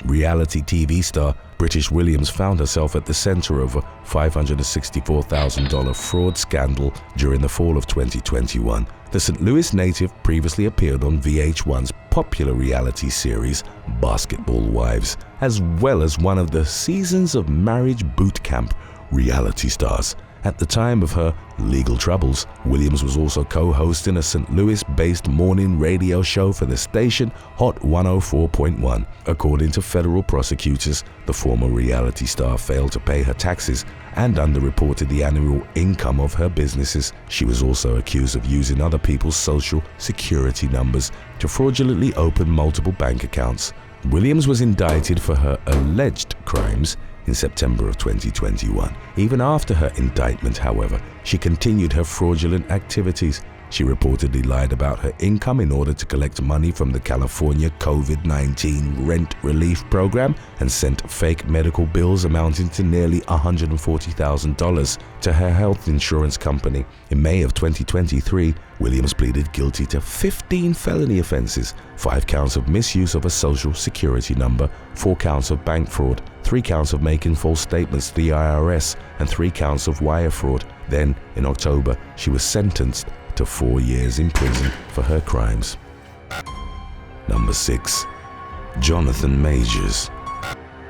Reality TV star British Williams found herself at the center of a $564,000 fraud scandal during the fall of 2021. The St. Louis native previously appeared on VH1's popular reality series Basketball Wives, as well as one of the Seasons of Marriage boot camp reality stars. At the time of her legal troubles, Williams was also co-hosting a St. Louis-based morning radio show for the station Hot 104.1. According to federal prosecutors, the former reality star failed to pay her taxes and underreported the annual income of her businesses. She was also accused of using other people's social security numbers to fraudulently open multiple bank accounts. Williams was indicted for her alleged crimes in September of 2021. Even after her indictment, however, she continued her fraudulent activities. She reportedly lied about her income in order to collect money from the California COVID-19 rent relief program and sent fake medical bills amounting to nearly $140,000 to her health insurance company. In May of 2023, Williams pleaded guilty to 15 felony offenses, 5 counts of misuse of a social security number, 4 counts of bank fraud, 3 counts of making false statements to the IRS, and 3 counts of wire fraud. Then, in October, she was sentenced to 4 years in prison for her crimes. Number 6. Jonathan Majors.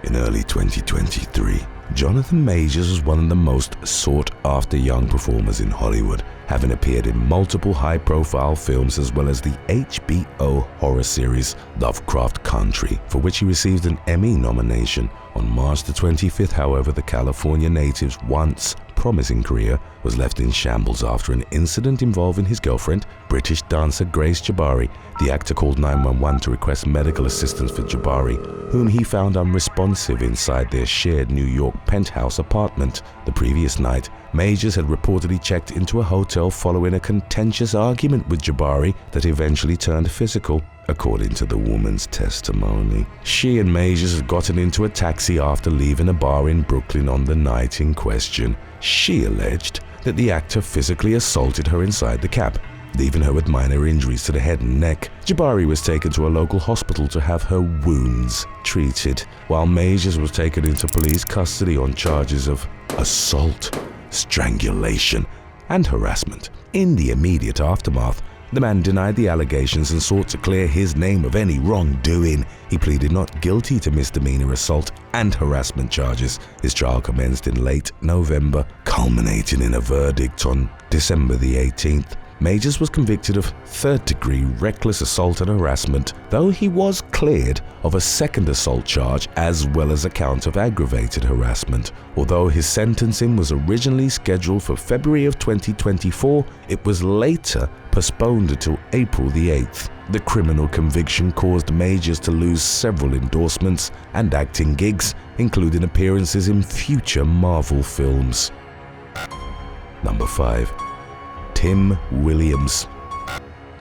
In early 2023, Jonathan Majors was one of the most sought-after young performers in Hollywood, having appeared in multiple high-profile films as well as the HBO horror series Lovecraft Country, for which he received an Emmy nomination. On March the 25th, however, the California native's once promising career was left in shambles after an incident involving his girlfriend, British dancer Grace Jabari. The actor called 911 to request medical assistance for Jabari, whom he found unresponsive inside their shared New York penthouse apartment. The previous night, Majors had reportedly checked into a hotel following a contentious argument with Jabari that eventually turned physical. According to the woman's testimony, she and Majors had gotten into a taxi after leaving a bar in Brooklyn on the night in question. She alleged that the actor physically assaulted her inside the cab, leaving her with minor injuries to the head and neck. Jabari was taken to a local hospital to have her wounds treated, while Majors was taken into police custody on charges of assault, strangulation, and harassment. In the immediate aftermath, the man denied the allegations and sought to clear his name of any wrongdoing. He pleaded not guilty to misdemeanor assault and harassment charges. His trial commenced in late November, culminating in a verdict on December the 18th. Majors was convicted of third-degree reckless assault and harassment, though he was cleared of a second assault charge as well as a count of aggravated harassment. Although his sentencing was originally scheduled for February of 2024, it was later postponed until April the 8th. The criminal conviction caused Majors to lose several endorsements and acting gigs, including appearances in future Marvel films. Number 5. Tim Williams.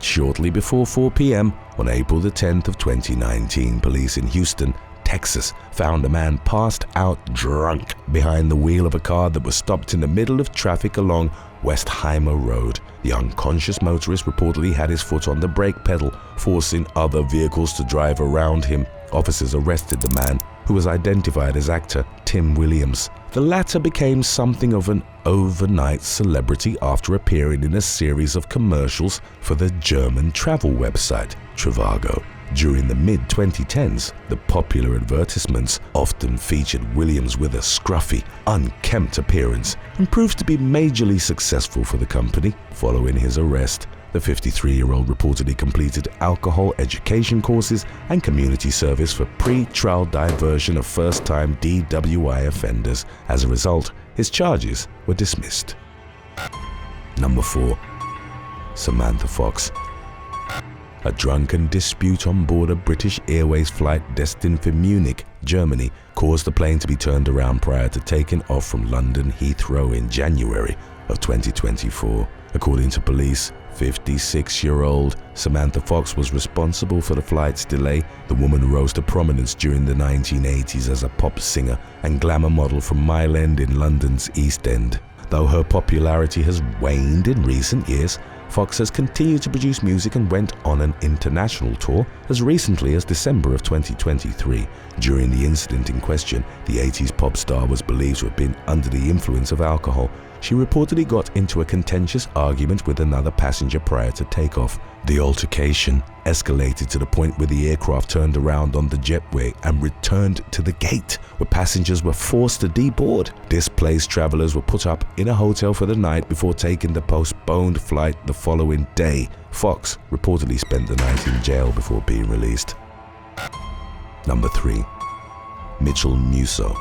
Shortly before 4 p.m. on April the 10th of 2019, police in Houston, Texas, found a man passed out drunk behind the wheel of a car that was stopped in the middle of traffic along Westheimer Road. The unconscious motorist reportedly had his foot on the brake pedal, forcing other vehicles to drive around him. Officers arrested the man, who was identified as actor Tim Williams. The latter became something of an overnight celebrity after appearing in a series of commercials for the German travel website Trivago. During the mid-2010s, the popular advertisements often featured Williams with a scruffy, unkempt appearance and proved to be majorly successful for the company. Following his arrest, the 53-year-old reportedly completed alcohol education courses and community service for pre-trial diversion of first-time DUI offenders. As a result, his charges were dismissed. Number 4. Samantha Fox. A drunken dispute on board a British Airways flight destined for Munich, Germany, caused the plane to be turned around prior to taking off from London Heathrow in January of 2024. According to police, 56-year-old Samantha Fox was responsible for the flight's delay. The woman rose to prominence during the 1980s as a pop singer and glamour model from Mile End in London's East End. Though her popularity has waned in recent years, Fox has continued to produce music and went on an international tour as recently as December of 2023. During the incident in question, the 80s pop star was believed to have been under the influence of alcohol. She reportedly got into a contentious argument with another passenger prior to takeoff. The altercation escalated to the point where the aircraft turned around on the jetway and returned to the gate, where passengers were forced to deboard. Displaced travelers were put up in a hotel for the night before taking the postponed flight the following day. Fox reportedly spent the night in jail before being released. Number 3. Mitchell Muso.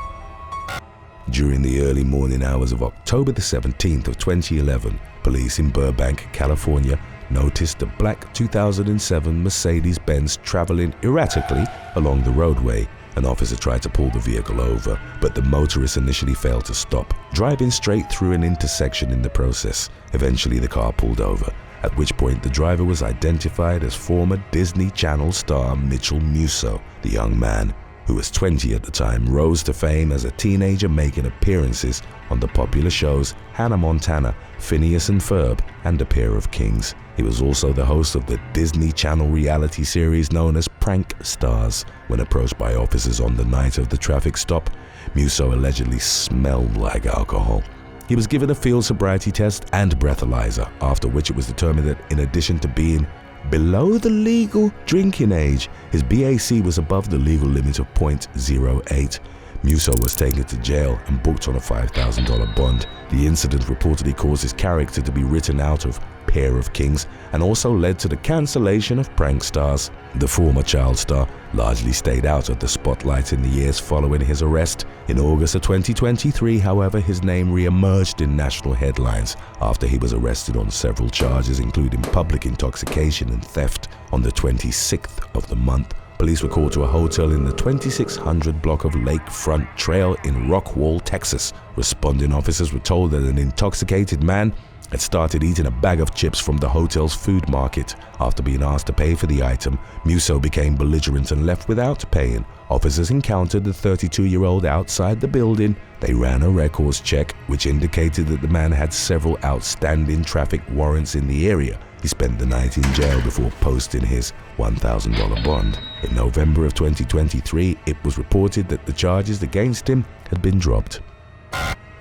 During the early morning hours of October the 17th of 2011, police in Burbank, California, noticed a black 2007 Mercedes-Benz traveling erratically along the roadway. An officer tried to pull the vehicle over, but the motorist initially failed to stop, driving straight through an intersection in the process. Eventually, the car pulled over, at which point the driver was identified as former Disney Channel star Mitchell Muso. The young man, who was 20 at the time, rose to fame as a teenager, making appearances on the popular shows Hannah Montana, Phineas and Ferb, and A Pair of Kings. He was also the host of the Disney Channel reality series known as Prank Stars. When approached by officers on the night of the traffic stop, Muso allegedly smelled like alcohol. He was given a field sobriety test and breathalyzer, after which it was determined that in addition to being below the legal drinking age, his BAC was above the legal limit of 0.08. Muso was taken to jail and booked on a $5,000 bond. The incident reportedly caused his character to be written out of Pair of Kings and also led to the cancellation of Prank Stars. The former child star largely stayed out of the spotlight in the years following his arrest. In August of 2023, however, his name re-emerged in national headlines after he was arrested on several charges, including public intoxication and theft. On the 26th of the month, police were called to a hotel in the 2600 block of Lakefront Trail in Rockwall, Texas. Responding officers were told that an intoxicated man had started eating a bag of chips from the hotel's food market. After being asked to pay for the item, Muso became belligerent and left without paying. Officers encountered the 32-year-old outside the building. They ran a records check, which indicated that the man had several outstanding traffic warrants in the area. He spent the night in jail before posting his $1,000 bond. In November of 2023, it was reported that the charges against him had been dropped.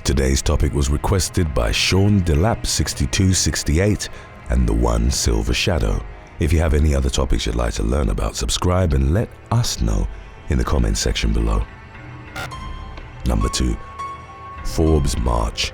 Today's topic was requested by Sean Delap6268 and the One Silver Shadow. If you have any other topics you'd like to learn about, subscribe and let us know in the comments section below. Number 2. Forbes March.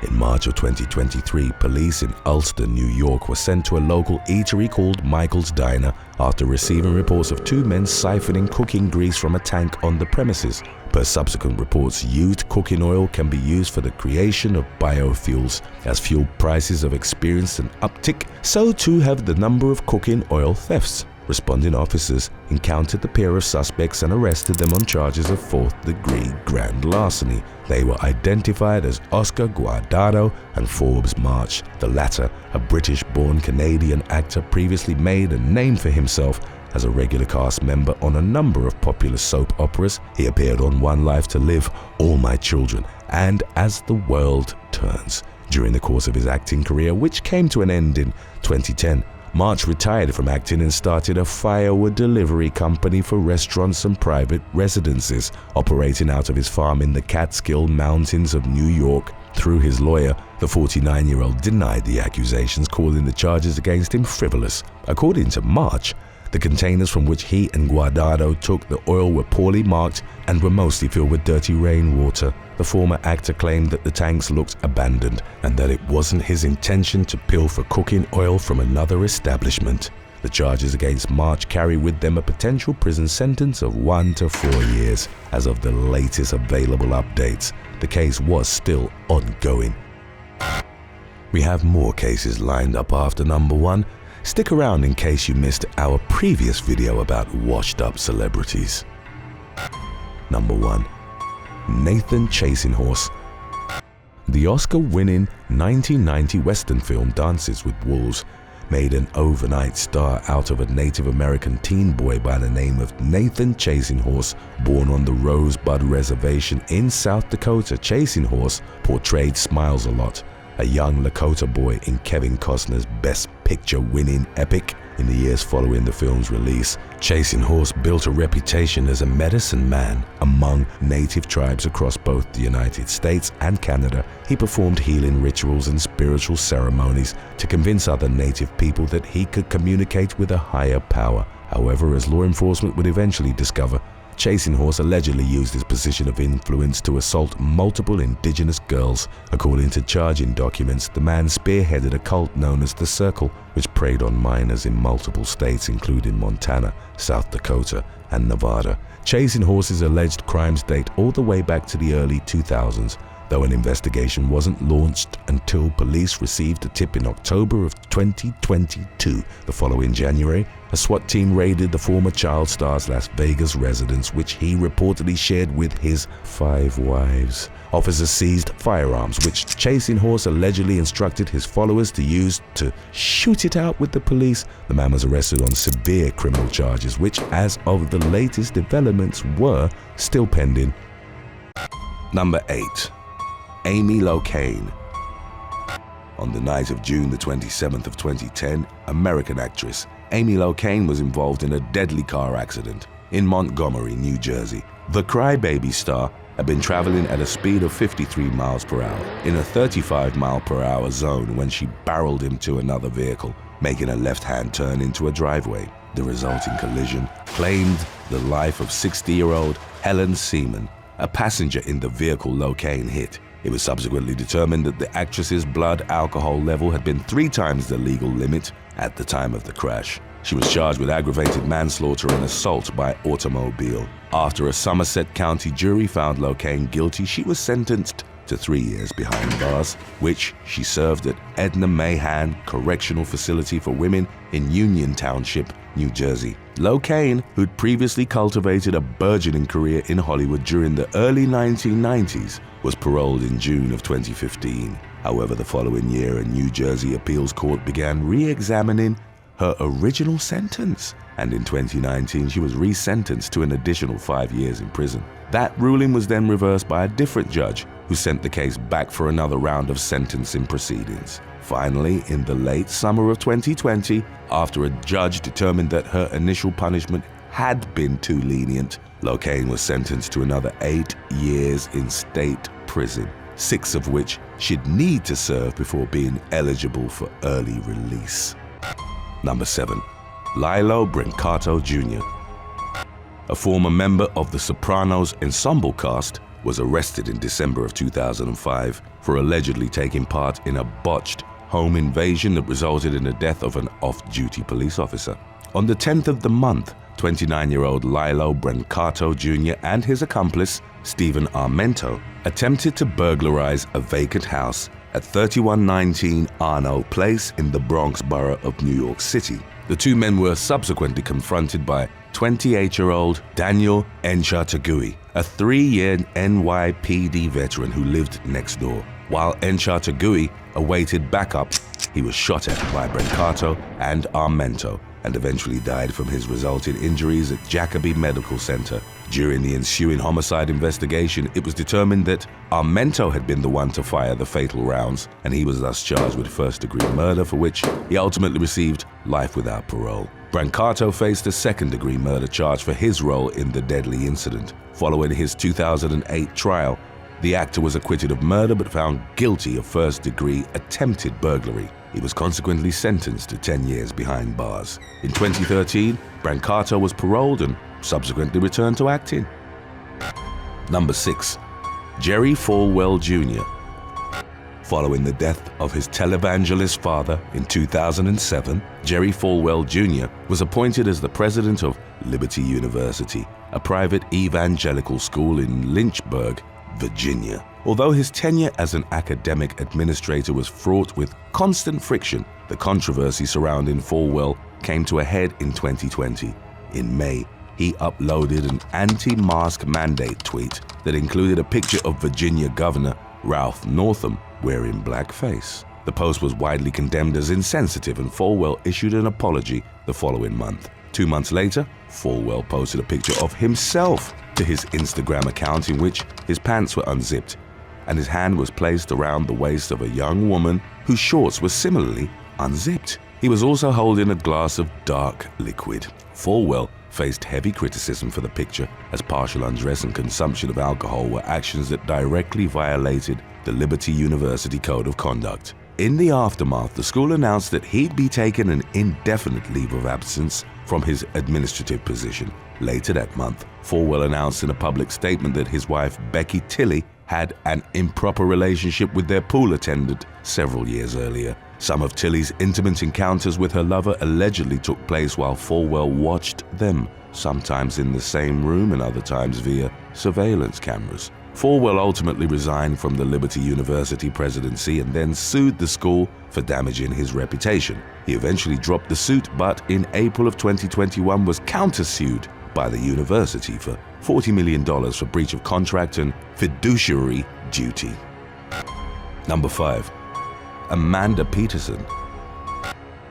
In March of 2023, police in Ulster, New York were sent to a local eatery called Michael's Diner after receiving reports of 2 men siphoning cooking grease from a tank on the premises. Per subsequent reports, used cooking oil can be used for the creation of biofuels. As fuel prices have experienced an uptick, so too have the number of cooking oil thefts. Responding officers encountered the pair of suspects and arrested them on charges of 4th-degree grand larceny. They were identified as Oscar Guardado and Forbes March. The latter, a British-born Canadian actor, previously made a name for himself as a regular cast member on a number of popular soap operas. He appeared on One Life to Live, All My Children, and As the World Turns. During the course of his acting career, which came to an end in 2010, March retired from acting and started a firewood delivery company for restaurants and private residences, operating out of his farm in the Catskill Mountains of New York. Through his lawyer, the 49-year-old denied the accusations, calling the charges against him frivolous. According to March, the containers from which he and Guardado took the oil were poorly marked and were mostly filled with dirty rainwater. The former actor claimed that the tanks looked abandoned and that it wasn't his intention to pilfer cooking oil from another establishment. The charges against March carry with them a potential prison sentence of 1 to 4 years. As of the latest available updates, the case was still ongoing. We have more cases lined up after number 1. Stick around in case you missed our previous video about washed-up celebrities. Number 1. Nathan Chasing Horse. The Oscar-winning 1990 Western film Dances with Wolves made an overnight star out of a Native American teen boy by the name of Nathan Chasing Horse, born on the Rosebud Reservation in South Dakota. Chasing Horse portrayed Smiles a Lot, a young Lakota boy in Kevin Costner's Best Picture winning epic In the years following the film's release, Chasing Horse built a reputation as a medicine man among native tribes across both the United States and Canada. He performed healing rituals and spiritual ceremonies to convince other native people that he could communicate with a higher power. However, as law enforcement would eventually discover, Chasing Horse allegedly used his position of influence to assault multiple indigenous girls. According to charging documents, the man spearheaded a cult known as the Circle, which preyed on minors in multiple states including Montana, South Dakota, and Nevada. Chasing Horse's alleged crimes date all the way back to the early 2000s, though an investigation wasn't launched until police received a tip in October of 2022. The following January, a SWAT team raided the former child star's Las Vegas residence, which he reportedly shared with his 5 wives. Officers seized firearms, which Chasing Horse allegedly instructed his followers to use to shoot it out with the police. The man was arrested on severe criminal charges, which, as of the latest developments, were still pending. Number 8. Amy Locane. On the night of June the 27th of 2010, American actress Amy Locane was involved in a deadly car accident in Montgomery, New Jersey. The crybaby star had been traveling at a speed of 53 miles per hour in a 35 mile per hour zone when she barreled into another vehicle, making a left-hand turn into a driveway. The resulting collision claimed the life of 60-year-old Helen Seaman, a passenger in the vehicle Locane hit. It was subsequently determined that the actress's blood alcohol level had been 3 times the legal limit at the time of the crash. She was charged with aggravated manslaughter and assault by automobile. After a Somerset County jury found Locane guilty, she was sentenced to 3 years behind bars, which she served at Edna Mahan Correctional Facility for Women in Union Township, New Jersey. Locane, who'd previously cultivated a burgeoning career in Hollywood during the early 1990s, was paroled in June of 2015. However, the following year, a New Jersey appeals court began re-examining her original sentence, and in 2019 she was resentenced to an additional 5 years in prison. That ruling was then reversed by a different judge, who sent the case back for another round of sentencing proceedings. Finally, in the late summer of 2020, after a judge determined that her initial punishment had been too lenient, Locane was sentenced to another 8 years in state prison, 6 of which she'd need to serve before being eligible for early release. Number 7. Lilo Brancato Jr. A former member of the Sopranos ensemble cast was arrested in December of 2005 for allegedly taking part in a botched home invasion that resulted in the death of an off-duty police officer. On the 10th of the month, 29-year-old Lilo Brancato Jr. and his accomplice, Stephen Armento, attempted to burglarize a vacant house at 3119 Arno Place in the Bronx borough of New York City. The 2 men were subsequently confronted by 28-year-old Daniel Enchartagui, a 3-year NYPD veteran who lived next door. While Enchartagui awaited backup, he was shot at by Brancato and Armento and eventually died from his resulting injuries at Jacobi Medical Center. During the ensuing homicide investigation, it was determined that Armento had been the one to fire the fatal rounds, and he was thus charged with first-degree murder, for which he ultimately received life without parole. Brancato faced a second-degree murder charge for his role in the deadly incident. Following his 2008 trial, the actor was acquitted of murder but found guilty of first-degree attempted burglary. He was consequently sentenced to 10 years behind bars. In 2013, Brancato was paroled and subsequently returned to acting. Number 6. Jerry Falwell Jr. Following the death of his televangelist father in 2007, Jerry Falwell Jr. was appointed as the president of Liberty University, a private evangelical school in Lynchburg, Virginia. Although his tenure as an academic administrator was fraught with constant friction, the controversy surrounding Falwell came to a head in 2020. In May, he uploaded an anti-mask mandate tweet that included a picture of Virginia Governor Ralph Northam wearing blackface. The post was widely condemned as insensitive, and Falwell issued an apology the following month. 2 months later, Falwell posted a picture of himself to his Instagram account in which his pants were unzipped and his hand was placed around the waist of a young woman whose shorts were similarly unzipped. He was also holding a glass of dark liquid. Falwell faced heavy criticism for the picture, as partial undress and consumption of alcohol were actions that directly violated the Liberty University Code of Conduct. In the aftermath, the school announced that he'd be taking an indefinite leave of absence from his administrative position. Later that month, Falwell announced in a public statement that his wife, Becky Tilley, had an improper relationship with their pool attendant several years earlier. Some of Tilley's intimate encounters with her lover allegedly took place while Falwell watched them, sometimes in the same room and other times via surveillance cameras. Falwell ultimately resigned from the Liberty University presidency and then sued the school for damaging his reputation. He eventually dropped the suit, but in April of 2021 was countersued by the university for $40 million for breach of contract and fiduciary duty. Number 5. Amanda Peterson.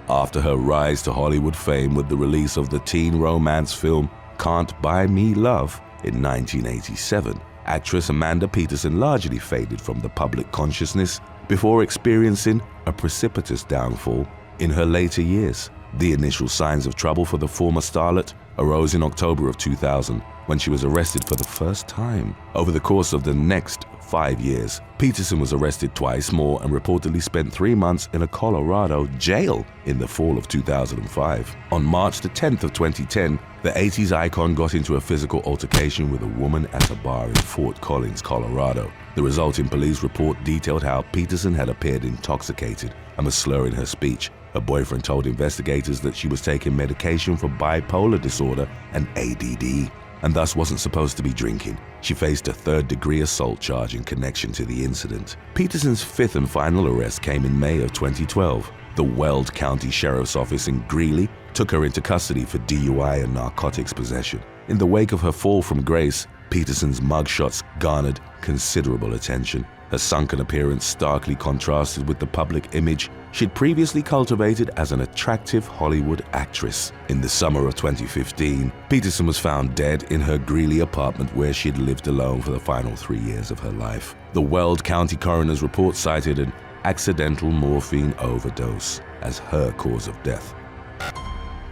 After her rise to Hollywood fame with the release of the teen romance film Can't Buy Me Love in 1987, actress Amanda Peterson largely faded from the public consciousness before experiencing a precipitous downfall in her later years. The initial signs of trouble for the former starlet arose in October of 2000 when she was arrested for the first time. Over the course of the next 5 years, Peterson was arrested twice more and reportedly spent 3 months in a Colorado jail in the fall of 2005. On March the 10th of 2010, the 80s icon got into a physical altercation with a woman at a bar in Fort Collins, Colorado. The resulting police report detailed how Peterson had appeared intoxicated and was slurring her speech. Her boyfriend told investigators that she was taking medication for bipolar disorder and ADD, and thus wasn't supposed to be drinking. She faced a third-degree assault charge in connection to the incident. Peterson's fifth and final arrest came in May of 2012. The Weld County Sheriff's Office in Greeley took her into custody for DUI and narcotics possession. In the wake of her fall from grace, Peterson's mugshots garnered considerable attention. Her sunken appearance starkly contrasted with the public image she'd previously cultivated as an attractive Hollywood actress. In the summer of 2015, Peterson was found dead in her Greeley apartment where she'd lived alone for the final 3 years of her life. The Weld County coroner's report cited an accidental morphine overdose as her cause of death.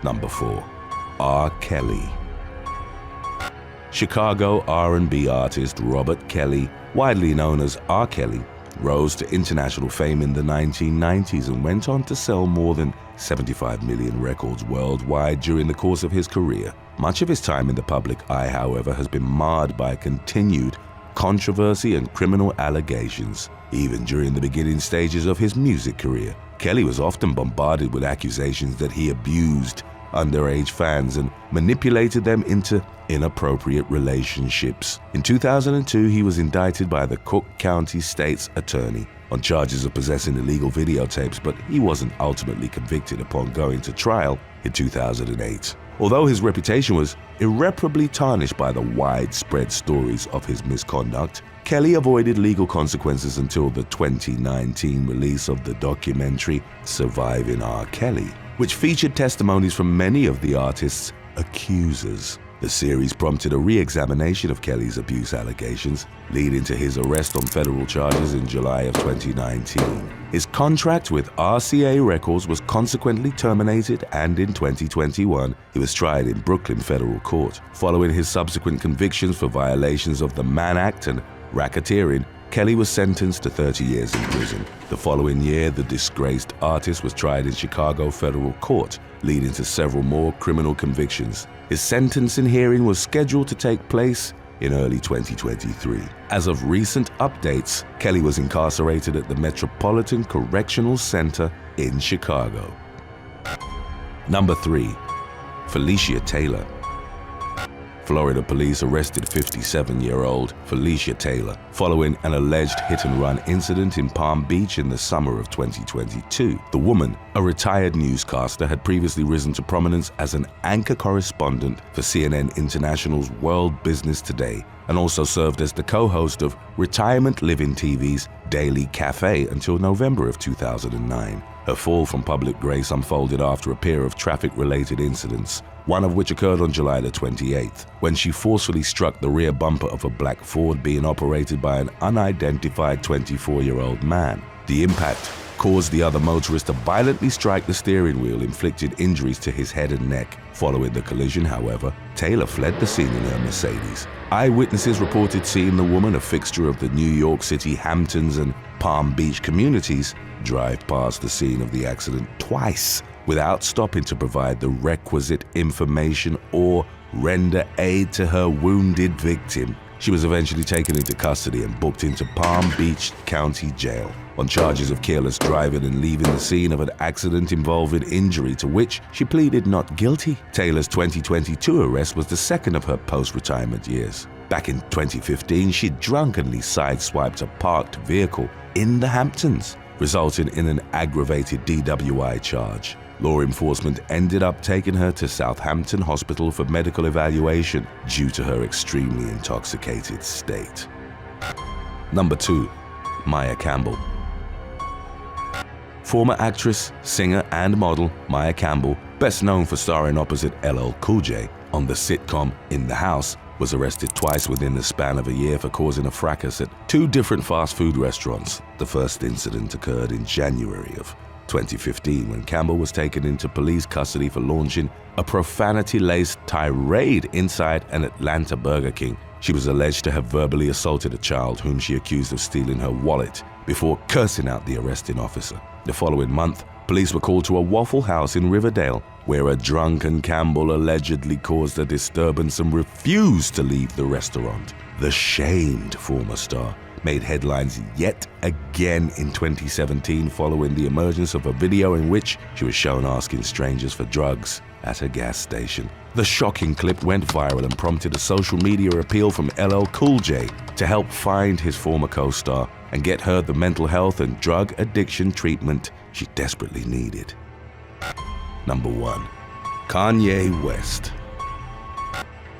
Number 4. R. Kelly. Chicago R&B artist Robert Kelly, widely known as R. Kelly, rose to international fame in the 1990s and went on to sell more than 75 million records worldwide during the course of his career. Much of his time in the public eye, however, has been marred by continued controversy and criminal allegations. Even during the beginning stages of his music career, Kelly was often bombarded with accusations that he abused underage fans and manipulated them into inappropriate relationships. In 2002, he was indicted by the Cook County State's attorney on charges of possessing illegal videotapes, but he wasn't ultimately convicted upon going to trial in 2008. Although his reputation was irreparably tarnished by the widespread stories of his misconduct, Kelly avoided legal consequences until the 2019 release of the documentary Surviving R. Kelly, which featured testimonies from many of the artist's accusers. The series prompted a re-examination of Kelly's abuse allegations, leading to his arrest on federal charges in July of 2019. His contract with RCA Records was consequently terminated, and in 2021, he was tried in Brooklyn federal court. Following his subsequent convictions for violations of the Mann Act and racketeering, Kelly was sentenced to 30 years in prison. The following year, the disgraced artist was tried in Chicago federal court, leading to several more criminal convictions. His sentencing hearing was scheduled to take place in early 2023. As of recent updates, Kelly was incarcerated at the Metropolitan Correctional Center in Chicago. Number 3. Felicia Taylor. Florida police arrested 57-year-old Felicia Taylor following an alleged hit-and-run incident in Palm Beach in the summer of 2022. The woman, a retired newscaster, had previously risen to prominence as an anchor correspondent for CNN International's World Business Today, and also served as the co-host of Retirement Living TV's Daily Cafe until November of 2009. Her fall from public grace unfolded after a pair of traffic-related incidents, one of which occurred on July the 28th, when she forcefully struck the rear bumper of a black Ford being operated by an unidentified 24-year-old man. The impact caused the other motorist to violently strike the steering wheel, inflicting injuries to his head and neck. Following the collision, however, Taylor fled the scene in her Mercedes. Eyewitnesses reported seeing the woman, a fixture of the New York City, Hamptons, and Palm Beach communities, drive past the scene of the accident twice without stopping to provide the requisite information or render aid to her wounded victim. She was eventually taken into custody and booked into Palm Beach County Jail on charges of careless driving and leaving the scene of an accident involving injury, to which she pleaded not guilty. Taylor's 2022 arrest was the second of her post-retirement years. Back in 2015, she drunkenly sideswiped a parked vehicle in the Hamptons, resulting in an aggravated DWI charge. Law enforcement ended up taking her to Southampton Hospital for medical evaluation due to her extremely intoxicated state. Number 2. Maya Campbell. Former actress, singer, and model Maya Campbell, best known for starring opposite LL Cool J on the sitcom In the House, was arrested twice within the span of a year for causing a fracas at 2 different fast food restaurants. The first incident occurred in January of 2015 when Campbell was taken into police custody for launching a profanity-laced tirade inside an Atlanta Burger King. She was alleged to have verbally assaulted a child whom she accused of stealing her wallet before cursing out the arresting officer. The following month, police were called to a Waffle House in Riverdale, where a drunken Campbell allegedly caused a disturbance and refused to leave the restaurant. The shamed former star made headlines yet again in 2017 following the emergence of a video in which she was shown asking strangers for drugs at a gas station. The shocking clip went viral and prompted a social media appeal from LL Cool J to help find his former co-star and get her the mental health and drug addiction treatment she desperately needed. Number 1. Kanye West.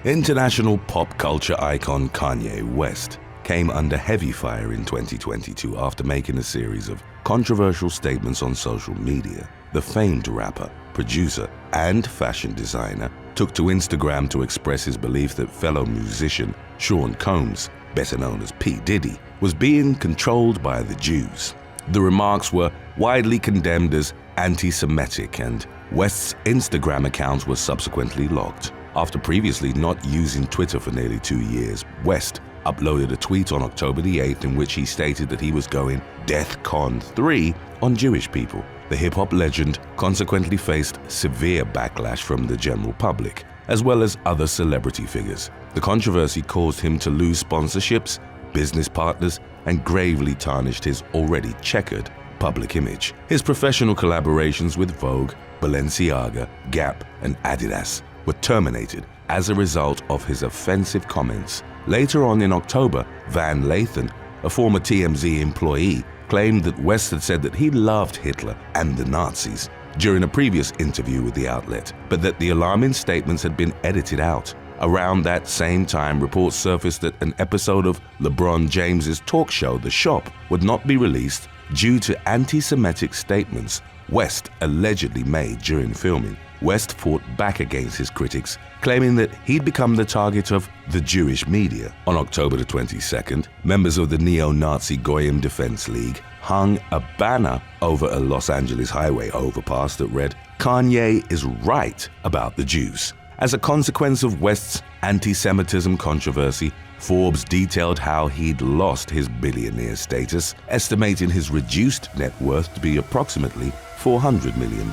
International pop culture icon Kanye West came under heavy fire in 2022 after making a series of controversial statements on social media. The famed rapper, producer, and fashion designer took to Instagram to express his belief that fellow musician Sean Combs, better known as P. Diddy, was being controlled by the Jews. The remarks were widely condemned as anti-Semitic, and West's Instagram account was subsequently locked. After previously not using Twitter for nearly 2 years, West uploaded a tweet on October the 8th in which he stated that he was going DEFCON 3 on Jewish people. The hip-hop legend consequently faced severe backlash from the general public, as well as other celebrity figures. The controversy caused him to lose sponsorships, business partners, and gravely tarnished his already checkered public image. His professional collaborations with Vogue, Balenciaga, Gap, and Adidas were terminated as a result of his offensive comments. Later on in October, Van Lathan, a former TMZ employee, claimed that West had said that he loved Hitler and the Nazis during a previous interview with the outlet, but that the alarming statements had been edited out. Around that same time, reports surfaced that an episode of LeBron James's talk show, The Shop, would not be released due to anti-Semitic statements West allegedly made during filming. West fought back against his critics, claiming that he'd become the target of the Jewish media. On October the 22nd, members of the neo-Nazi Goyim Defense League hung a banner over a Los Angeles highway overpass that read, "Kanye is right about the Jews." As a consequence of West's anti-Semitism controversy, Forbes detailed how he'd lost his billionaire status, estimating his reduced net worth to be approximately $400 million.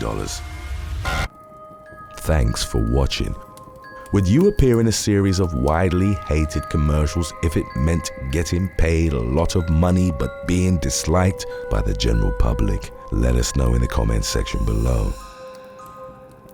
Thanks for watching. Would you appear in a series of widely hated commercials if it meant getting paid a lot of money but being disliked by the general public? Let us know in the comments section below.